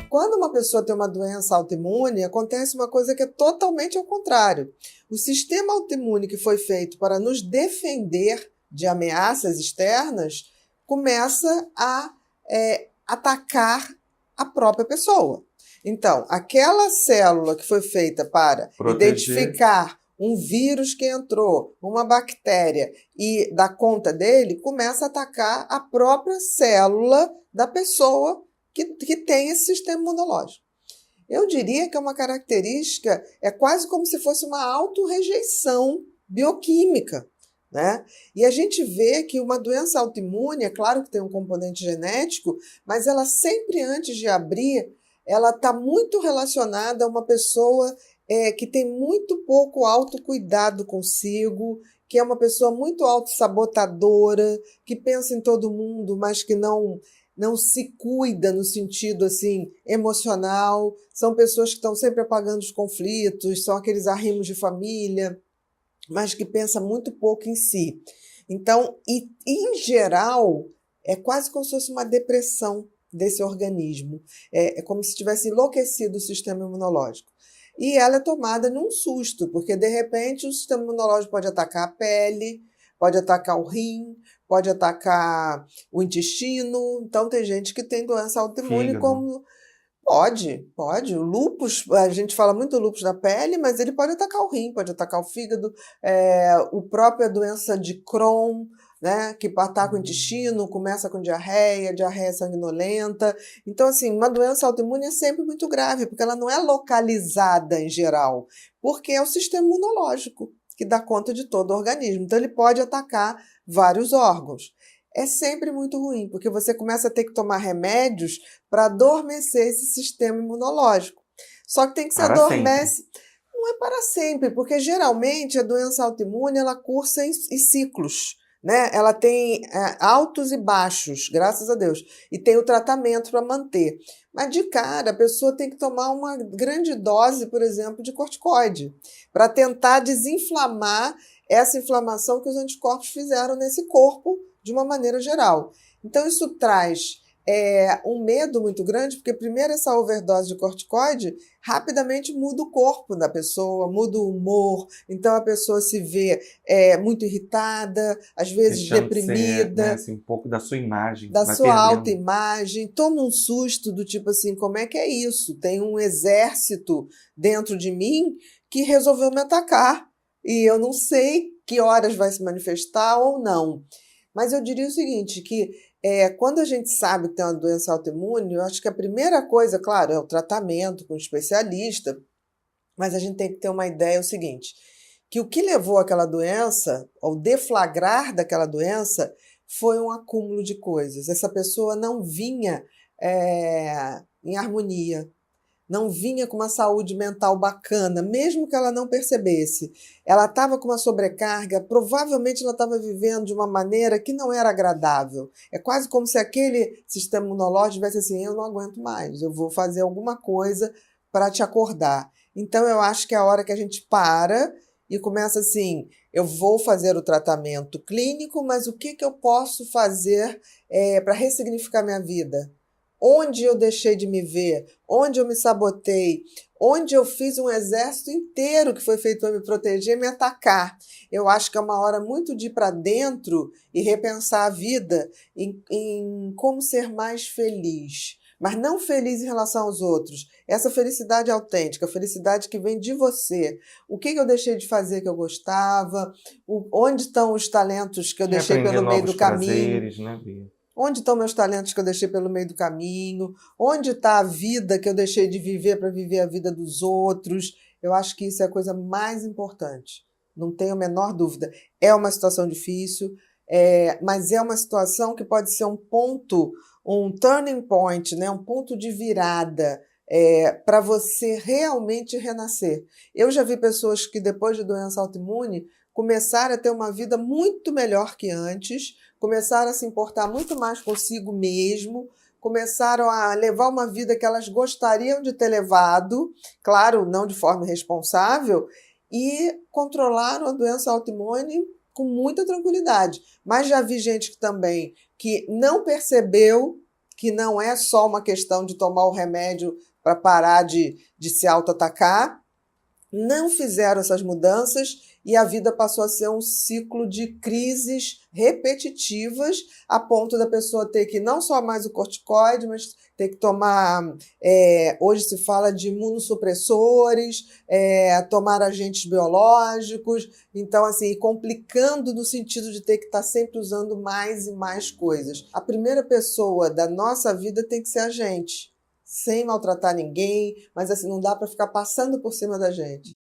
Quando uma pessoa tem uma doença autoimune, acontece uma coisa que é totalmente ao contrário. O sistema autoimune que foi feito para nos defender de ameaças externas começa a atacar a própria pessoa. Então, aquela célula que foi feita para identificar um vírus que entrou, uma bactéria, e dar conta dele, começa a atacar a própria célula da pessoa que tem esse sistema imunológico. Eu diria que é uma característica, é quase como se fosse uma autorrejeição bioquímica, né? E a gente vê que uma doença autoimune, é claro que tem um componente genético, mas ela sempre, antes de abrir, ela está muito relacionada a uma pessoa que tem muito pouco autocuidado consigo, que é uma pessoa muito autossabotadora, que pensa em todo mundo, mas que não se cuida no sentido assim emocional, são pessoas que estão sempre apagando os conflitos, são aqueles arrimos de família, mas que pensam muito pouco em si. Então, em geral, é quase como se fosse uma depressão desse organismo. É como se tivesse enlouquecido o sistema imunológico. E ela é tomada num susto, porque de repente o sistema imunológico pode atacar a pele, pode atacar o rim, pode atacar o intestino. Então, tem gente que tem doença autoimune como... Pode. O lúpus, a gente fala muito do lúpus da pele, mas ele pode atacar o rim, pode atacar o fígado, a própria doença de Crohn, né, que ataca o intestino, começa com diarreia sanguinolenta. Então, assim, uma doença autoimune é sempre muito grave, porque ela não é localizada em geral, porque é o sistema imunológico que dá conta de todo o organismo. Então, ele pode atacar vários órgãos. É sempre muito ruim, porque você começa a ter que tomar remédios para adormecer esse sistema imunológico. Só que tem que se adormece... Não é para sempre, porque geralmente a doença autoimune ela cursa em ciclos, né? Ela tem altos e baixos, graças a Deus, e tem o tratamento para manter. Mas de cara, a pessoa tem que tomar uma grande dose, por exemplo, de corticoide, para tentar desinflamar essa inflamação que os anticorpos fizeram nesse corpo, de uma maneira geral. Então, isso traz um medo muito grande, porque primeiro essa overdose de corticoide rapidamente muda o corpo da pessoa, muda o humor, então a pessoa se vê muito irritada, às vezes deprimida. Né, assim, um pouco da sua imagem. Da sua autoimagem, toma um susto do tipo assim, como é que é isso? Tem um exército dentro de mim que resolveu me atacar e eu não sei que horas vai se manifestar ou não. Mas eu diria o seguinte, que quando a gente sabe que tem uma doença autoimune, eu acho que a primeira coisa, claro, é o tratamento com um especialista, mas a gente tem que ter uma ideia, é o seguinte, que o que levou àquela doença, ao deflagrar daquela doença, foi um acúmulo de coisas. Essa pessoa não vinha em harmonia, não vinha com uma saúde mental bacana, mesmo que ela não percebesse. Ela estava com uma sobrecarga, provavelmente ela estava vivendo de uma maneira que não era agradável. É quase como se aquele sistema imunológico tivesse assim, eu não aguento mais, eu vou fazer alguma coisa para te acordar. Então, eu acho que é a hora que a gente para e começa assim, eu vou fazer o tratamento clínico, mas o que eu posso fazer para ressignificar minha vida? Onde eu deixei de me ver, onde eu me sabotei, onde eu fiz um exército inteiro que foi feito para me proteger e me atacar. Eu acho que é uma hora muito de ir para dentro e repensar a vida em como ser mais feliz. Mas não feliz em relação aos outros. Essa felicidade autêntica, a felicidade que vem de você. O que eu deixei de fazer que eu gostava? Onde estão os talentos que eu deixei pelo meio do caminho? Prazeres, né, Bia? Onde estão meus talentos que eu deixei pelo meio do caminho? Onde está a vida que eu deixei de viver para viver a vida dos outros? Eu acho que isso é a coisa mais importante. Não tenho a menor dúvida. É uma situação difícil, mas é uma situação que pode ser um ponto, um turning point, né? Um ponto de virada para você realmente renascer. Eu já vi pessoas que depois de doença autoimune começaram a ter uma vida muito melhor que antes, começaram a se importar muito mais consigo mesmo, começaram a levar uma vida que elas gostariam de ter levado, claro, não de forma irresponsável, e controlaram a doença autoimune com muita tranquilidade. Mas já vi gente que também que não percebeu que não é só uma questão de tomar o remédio para parar de se auto-atacar, não fizeram essas mudanças e a vida passou a ser um ciclo de crises repetitivas, a ponto da pessoa ter que não só mais o corticoide, mas ter que tomar, hoje se fala de imunossupressores, tomar agentes biológicos, então assim, complicando no sentido de ter que estar sempre usando mais e mais coisas. A primeira pessoa da nossa vida tem que ser a gente, sem maltratar ninguém, mas assim, não dá para ficar passando por cima da gente.